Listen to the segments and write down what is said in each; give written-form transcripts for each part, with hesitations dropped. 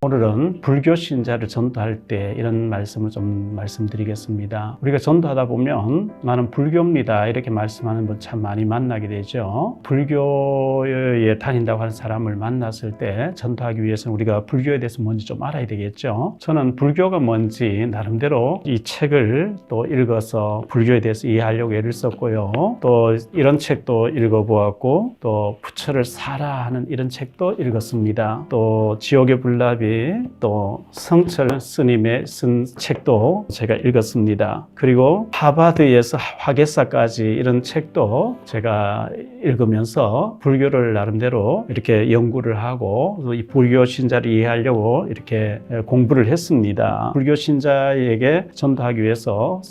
오늘은 불교 신자를 전도할 때 이런 말씀을 좀 말씀드리겠습니다. 우리가 전도하다 보면 나는 불교입니다 이렇게 말씀하는 분 참 많이 만나게 되죠. 불교에 다닌다고 하는 사람을 만났을 때 전도하기 위해서는 우리가 불교에 대해서 뭔지 좀 알아야 되겠죠. 저는 불교가 뭔지 나름대로 이 책을 또 읽어서 불교에 대해서 이해하려고 애를 썼고요. 또 이런 책도 읽어보았고 또 부처를 사라 하는 이런 책도 읽었습니다. 또 지옥의 불나비 또 성철 스님의 쓴 책도 제가 읽었습니다. 그리고 하버드에서 화계사까지 이런 책도 제가 읽으면서 불교를 나름대로 이렇게 연구를 하고 이 불교 신자를 이해하려고 이렇게 공부를 했습니다. 불교 신자에게 전도하기 위해서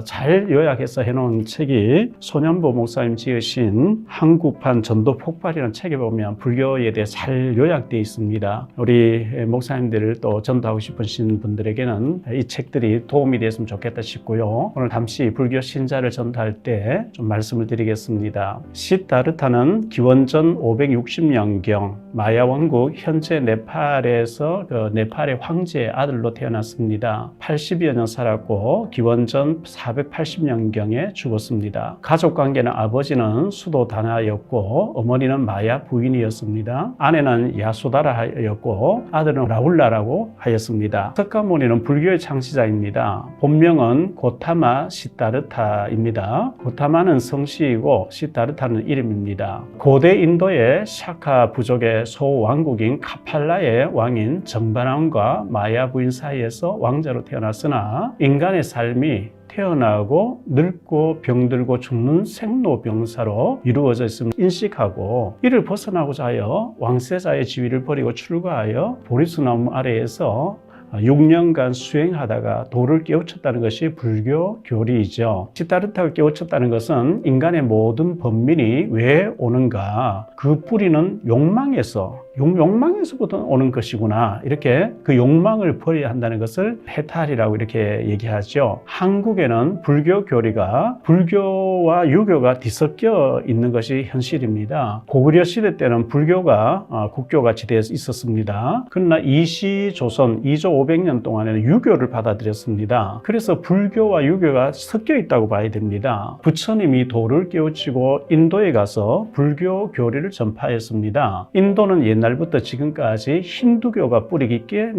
잘 요약해서 해놓은 책이 손현보 목사님 지으신 한국판 전도 폭발이라는 책에 보면 불교에 대해 잘 요약되어 있습니다. 우리 목사님들을 또 전도하고 싶으신 분들에게는 이 책들이 도움이 됐으면 좋겠다 싶고요. 오늘 잠시 불교 신자를 전도할 때 좀 말씀을 드리겠습니다. 시다르타는 기원전 560년경 마야 왕국 현재 네팔에서 네팔의 황제의 아들로 태어났습니다. 80여 년 살았고 기원전 480년경에 죽었습니다. 가족 관계는 아버지는 수도 다나였고 어머니는 마야 부인이었습니다. 아내는 야소다라였고 아들은 라울라라고 하였습니다. 석가모니는 불교의 창시자입니다. 본명은 고타마 시다르타입니다. 고타마는 성씨이고 시다르타는 이름입니다. 고대 인도의 샤카 부족의 소왕국인 카팔라의 왕인 정반왕과 마야 부인 사이에서 왕자로 태어났으나 인간의 삶이 태어나고 늙고 병들고 죽는 생로병사로 이루어져 있음을 인식하고 이를 벗어나고자 하여 왕세자의 지위를 버리고 출가하여 보리수나무 아래에서 6년간 수행하다가 도를 깨우쳤다는 것이 불교 교리이죠. 시다르타가 깨우쳤다는 것은 인간의 모든 번민이 왜 오는가, 그 뿌리는 욕망에서부터 오는 것이구나, 이렇게 그 욕망을 버려야 한다는 것을 해탈이라고 이렇게 얘기하죠. 한국에는 불교 교리가 불교와 유교가 뒤섞여 있는 것이 현실입니다. 고구려 시대 때는 불교가 국교가 지대에 있었습니다. 그러나 이시조선 2조 500년 동안에는 유교를 받아들였습니다. 그래서 불교와 유교가 섞여 있다고 봐야 됩니다. 부처님이 도를 깨우치고 인도에 가서 불교 교리를 전파했습니다. 인도는 옛날부터 지금까지 힌두교가 뿌리 깊게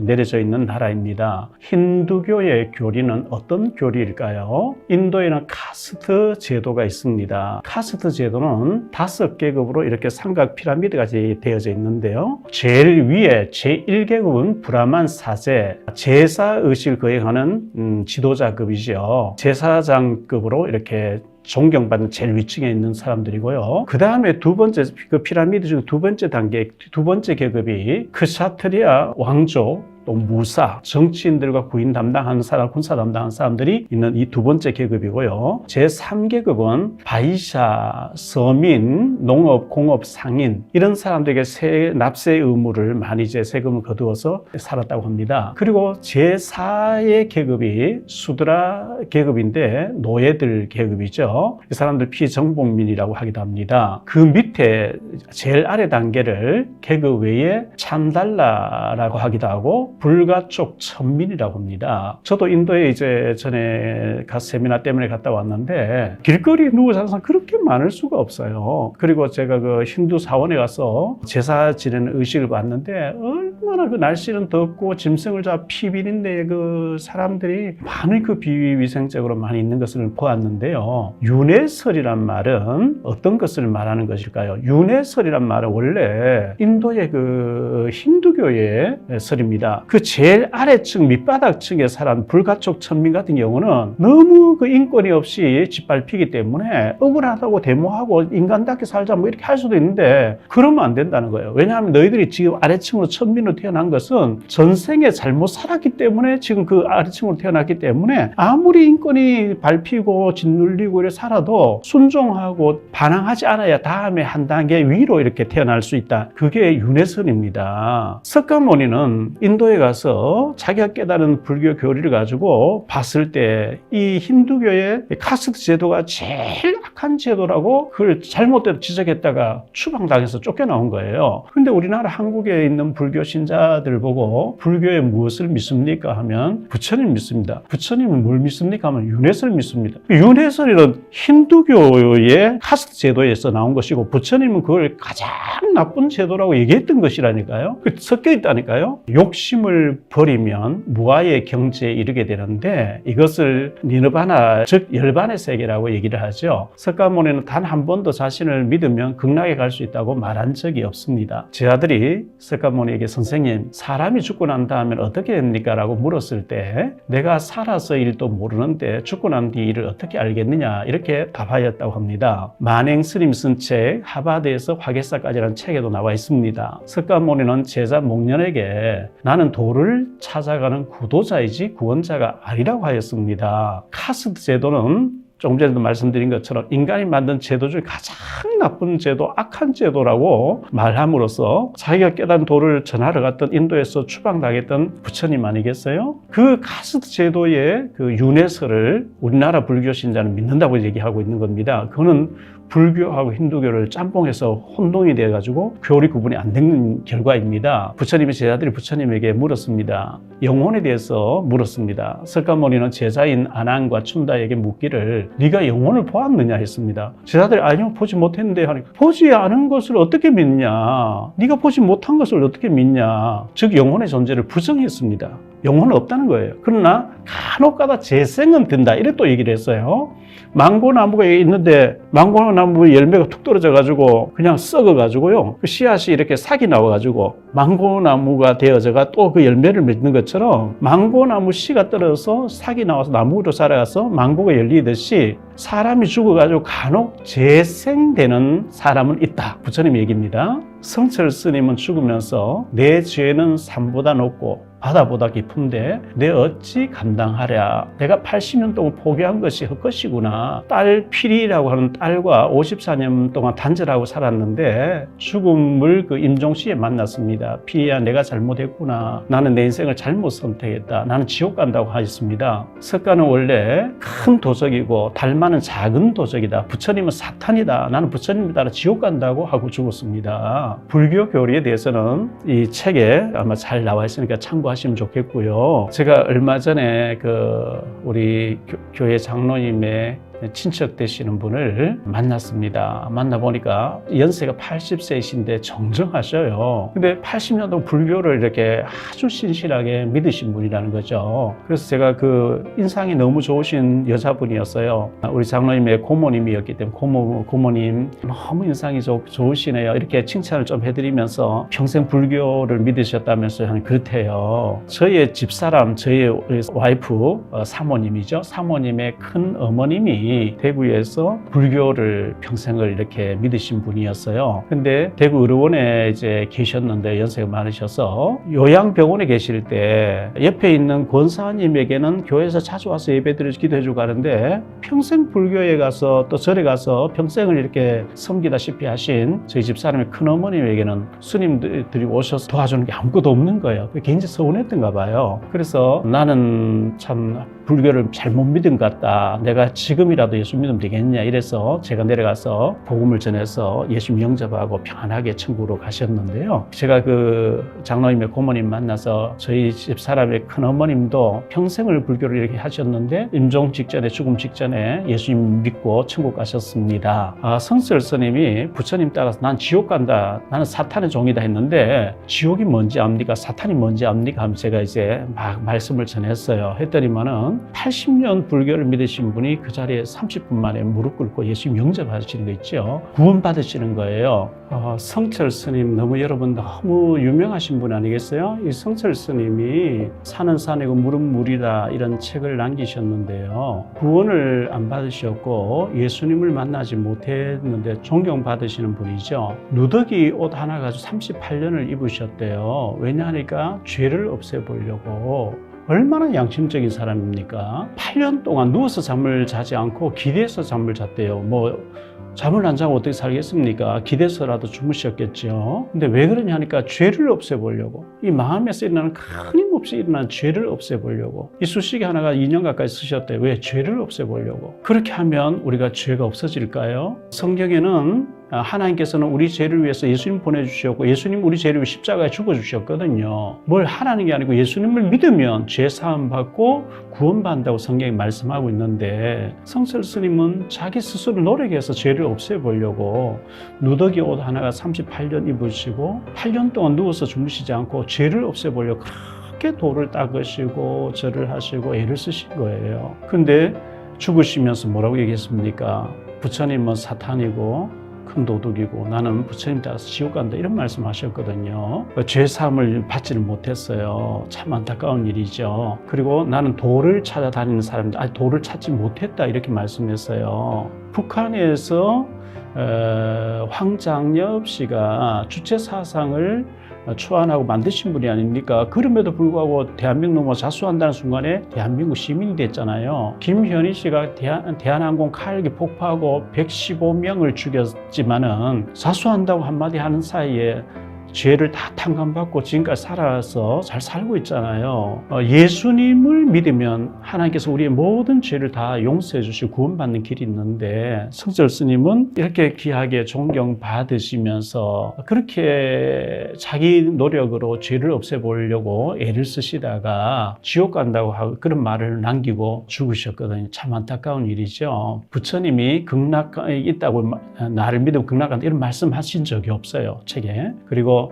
내려져 있는 나라입니다. 힌두교의 교리는 어떤 교리일까요? 인도에는 카스트 제도가 있습니다. 카스트 제도는 5계급으로 이렇게 삼각 피라미드가 되어져 있는데요. 제일 위에 제1계급은 브라만 사제, 제사의식을 거행하는 지도자급이죠. 제사장급으로 이렇게 존경받는 제일 위층에 있는 사람들이고요. 그 다음에 두 번째, 그 피라미드 중 두 번째 단계, 두 번째 계급이 크샤트리아 왕족, 또 무사, 정치인들과 군인 담당하는 사람, 군사 담당하는 사람들이 있는 이 두 번째 계급이고요. 제3계급은 바이샤, 서민, 농업, 공업, 상인 이런 사람들에게 납세 의무를 많이 이제 세금을 거두어서 살았다고 합니다. 그리고 제4의 계급이 수드라 계급인데 노예들 계급이죠. 이 사람들 피정복민이라고 하기도 합니다. 그 밑에 제일 아래 단계를 계급 외에 찬달라라고 하기도 하고 불가촉 천민이라고 합니다. 저도 인도에 이제 전에 세미나 때문에 갔다 왔는데 길거리에 누워 사는 사람 그렇게 많을 수가 없어요. 그리고 제가 그 힌두 사원에 가서 제사 지내는 의식을 봤는데 얼마나 그 날씨는 덥고 짐승을 잡아 피비린데 그 사람들이 많은 그 비위생적으로 많이 있는 것을 보았는데요. 윤회설이란 말은 어떤 것을 말하는 것일까요? 윤회설이란 말은 원래 인도의 그 힌두교의 설입니다. 그 제일 아래층 밑바닥층에 사람 불가촉 천민 같은 경우는 너무 그 인권이 없이 짓밟히기 때문에 억울하다고 데모하고 인간답게 살자 뭐 이렇게 할 수도 있는데 그러면 안 된다는 거예요. 왜냐하면 너희들이 지금 아래층으로 천민으로 태어난 것은 전생에 잘못 살았기 때문에 지금 그 아래층으로 태어났기 때문에 아무리 인권이 밟히고 짓눌리고 이렇게 살아도 순종하고 반항하지 않아야 다음에 한 단계 위로 이렇게 태어날 수 있다. 그게 윤회선입니다. 석가모니는 인도에 가서 자기가 깨달은 불교 교리를 가지고 봤을 때 이 힌두교의 카스트 제도가 제일 악한 제도라고 그걸 잘못대로 지적했다가 추방당해서 쫓겨나온 거예요. 그런데 우리나라 한국에 있는 불교 신자들 보고 불교에 무엇을 믿습니까 하면 부처님 믿습니다. 부처님은 뭘 믿습니까 하면 윤회설 믿습니다. 윤회설이란 힌두교의 카스트 제도에서 나온 것이고 부처님은 그걸 가장 나쁜 제도라고 얘기했던 것이라니까요. 섞여 있다니까요. 욕심을 버리면 무아의 경지에 이르게 되는데 이것을 니르바나 즉 열반의 세계라고 얘기를 하죠. 석가모니는 단 한 번도 자신을 믿으면 극락에 갈 수 있다고 말한 적이 없습니다. 제 아들이 석가모니에게 선생님 사람이 죽고 난 다음에 어떻게 됩니까? 라고 물었을 때 내가 살아서 일도 모르는데 죽고 난 뒤 일을 어떻게 알겠느냐 이렇게 답하였다고 합니다. 만행 스님 쓴 책 하바드에서 화개사까지라는 책에도 나와 있습니다. 석가모니는 제자 목련에게 나는 도를 찾아가는 구도자이지 구원자가 아니라고 하였습니다. 카스트 제도는 조금 전에도 말씀드린 것처럼 인간이 만든 제도 중에 가장 나쁜 제도, 악한 제도라고 말함으로써 자기가 깨달은 도를 전하러 갔던 인도에서 추방당했던 부처님 아니겠어요? 그 카스트 제도의 그 윤회설을 우리나라 불교 신자는 믿는다고 얘기하고 있는 겁니다. 그거는 불교하고 힌두교를 짬뽕해서 혼동이 돼가지고 교리 구분이 안 되는 결과입니다. 부처님의 제자들이 부처님에게 물었습니다. 영혼에 대해서 물었습니다. 석가모니는 제자인 아난과 춘다에게 묻기를 네가 영혼을 보았느냐 했습니다. 제자들이 아니요 보지 못했는데 하니까 보지 않은 것을 어떻게 믿냐? 네가 보지 못한 것을 어떻게 믿냐? 즉 영혼의 존재를 부정했습니다. 영혼은 없다는 거예요. 그러나 간혹가다 재생은 된다. 이래 또 얘기를 했어요. 망고나무가 있는데 망고나무 열매가 툭 떨어져가지고 그냥 썩어가지고요. 그 씨앗이 이렇게 싹이 나와가지고 망고나무가 되어져가 또 그 열매를 맺는 것처럼 망고나무 씨가 떨어져서 싹이 나와서 나무로 자라가서 망고가 열리듯이 사람이 죽어가지고 간혹 재생되는 사람은 있다. 부처님 얘기입니다. 성철 스님은 죽으면서 내 죄는 산보다 높고 바다보다 깊은데 내 어찌 감당하랴. 내가 80년 동안 포기한 것이 헛것이구나. 딸 피리라고 하는 딸과 54년 동안 단절하고 살았는데 죽음을 그 임종시에 만났습니다. 피리야 내가 잘못했구나. 나는 내 인생을 잘못 선택했다. 나는 지옥 간다고 하였습니다. 석가는 원래 큰 도적이고 달마는 작은 도적이다. 부처님은 사탄이다. 나는 부처님을 따라 지옥 간다고 하고 죽었습니다. 불교 교리에 대해서는 이 책에 아마 잘 나와 있으니까 참고하시면 좋겠고요. 제가 얼마 전에 우리 교회 장로님의 친척 되시는 분을 만났습니다. 만나보니까 연세가 80세이신데 정정하셔요. 근데 80년 동안 불교를 이렇게 아주 신실하게 믿으신 분이라는 거죠. 그래서 제가 그 인상이 너무 좋으신 여자분이었어요. 우리 장로님의 고모님이었기 때문에 고모님 너무 인상이 좋으시네요. 이렇게 칭찬을 좀 해드리면서 평생 불교를 믿으셨다면서 그렇대요. 저희의 집사람, 저희 와이프 사모님이죠. 사모님의 큰 어머님이 대구에서 불교를 평생을 이렇게 믿으신 분이었어요. 근데 대구 의료원에 이제 계셨는데 연세가 많으셔서 요양병원에 계실 때 옆에 있는 권사님에게는 교회에서 자주 와서 예배드리고 기도해주고 가는데 평생 불교에 가서 또 절에 가서 평생을 이렇게 섬기다시피 하신 저희 집사람의 큰어머님에게는 스님들이 오셔서 도와주는 게 아무것도 없는 거예요. 그게 굉장히 서운했던가 봐요. 그래서 나는 참 불교를 잘못 믿은 것 같다. 내가 지금이라도 예수 믿으면 되겠냐 이래서 제가 내려가서 복음을 전해서 예수 영접하고 편안하게 천국으로 가셨는데요. 제가 그 장로님의 고모님 만나서 저희 집사람의 큰어머님도 평생을 불교를 이렇게 하셨는데 임종 직전에 죽음 직전에 예수님 믿고 천국 가셨습니다. 성철 스님이 부처님 따라서 난 지옥 간다. 나는 사탄의 종이다 했는데 지옥이 뭔지 압니까? 사탄이 뭔지 압니까? 하면 제가 이제 막 말씀을 전했어요. 했더니만은 80년 불교를 믿으신 분이 그 자리에 30분 만에 무릎 꿇고 예수님 영접하시는 거 있죠. 구원받으시는 거예요. 성철 스님 여러분 너무 유명하신 분 아니겠어요? 이 성철 스님이 산은 산이고 물은 물이다 이런 책을 남기셨는데요. 구원을 안 받으셨고 예수님을 만나지 못했는데 존경받으시는 분이죠. 누더기 옷 하나 가지고 38년을 입으셨대요. 왜냐하니까 죄를 없애보려고. 얼마나 양심적인 사람입니까? 8년 동안 누워서 잠을 자지 않고 기대서 잠을 잤대요. 잠을 안 자고 어떻게 살겠습니까? 기대서라도 주무셨겠죠. 근데 왜 그러냐 하니까 죄를 없애보려고, 이 마음에서 일어나는 끊임없이 일어나는 죄를 없애보려고 이 수식이 하나가 2년 가까이 쓰셨대요. 왜? 죄를 없애보려고. 그렇게 하면 우리가 죄가 없어질까요? 성경에는 하나님께서는 우리 죄를 위해서 예수님 보내주셨고 예수님 우리 죄를 위해 십자가에 죽어주셨거든요. 뭘 하라는 게 아니고 예수님을 믿으면 죄 사함 받고 구원받는다고 성경이 말씀하고 있는데, 성철 스님은 자기 스스로 노력해서 죄를 없애보려고 누더기 옷 하나가 38년 입으시고 8년 동안 누워서 주무시지 않고 죄를 없애보려고 그렇게 돌을 닦으시고 절을 하시고 애를 쓰신 거예요. 근데 죽으시면서 뭐라고 얘기했습니까? 부처님은 사탄이고 큰 도둑이고 나는 부처님 따라서 지옥 간다, 이런 말씀하셨거든요. 죄사함을 받지를 못했어요. 참 안타까운 일이죠. 그리고 나는 도를 찾아다니는 사람들, 도를 찾지 못했다, 이렇게 말씀했어요. 북한에서 황장엽 씨가 주체 사상을 초안하고 만드신 분이 아닙니까? 그럼에도 불구하고 대한민국 넘어 자수한다는 순간에 대한민국 시민이 됐잖아요. 김현희 씨가 대한항공 칼기 폭파하고 115명을 죽였지만은 자수한다고 한마디 하는 사이에 죄를 다 탕감받고 지금까지 살아서 잘 살고 있잖아요. 예수님을 믿으면 하나님께서 우리의 모든 죄를 다 용서해 주시고 구원받는 길이 있는데, 성철 스님은 이렇게 귀하게 존경받으시면서 그렇게 자기 노력으로 죄를 없애보려고 애를 쓰시다가 지옥 간다고 하고 그런 말을 남기고 죽으셨거든요. 참 안타까운 일이죠. 부처님이 극락에 있다고, 나를 믿으면 극락 간다, 이런 말씀하신 적이 없어요, 책에. 그리고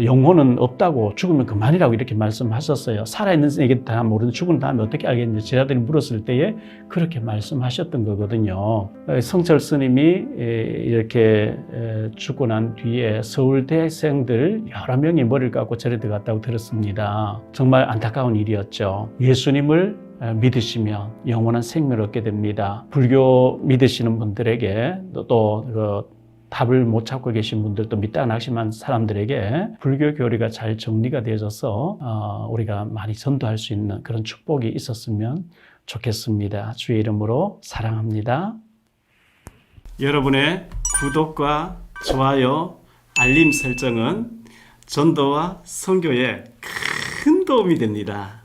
영혼은 없다고, 죽으면 그만이라고 이렇게 말씀하셨어요. 살아있는 얘기 다 모르는데 죽은 다음에 어떻게 알겠냐 제자들이 물었을 때에 그렇게 말씀하셨던 거거든요. 성철 스님이 이렇게 죽고 난 뒤에 서울대생들 여러 명이 머리를 깎고 절에 들어갔다고 들었습니다. 정말 안타까운 일이었죠. 예수님을 믿으시면 영원한 생명을 얻게 됩니다. 불교 믿으시는 분들에게 또 답을 못 찾고 계신 분들도 믿다가 낙심한 사람들에게 불교 교리가 잘 정리가 되어져서 우리가 많이 전도할 수 있는 그런 축복이 있었으면 좋겠습니다. 주의 이름으로 사랑합니다. 여러분의 구독과 좋아요, 알림 설정은 전도와 선교에 큰 도움이 됩니다.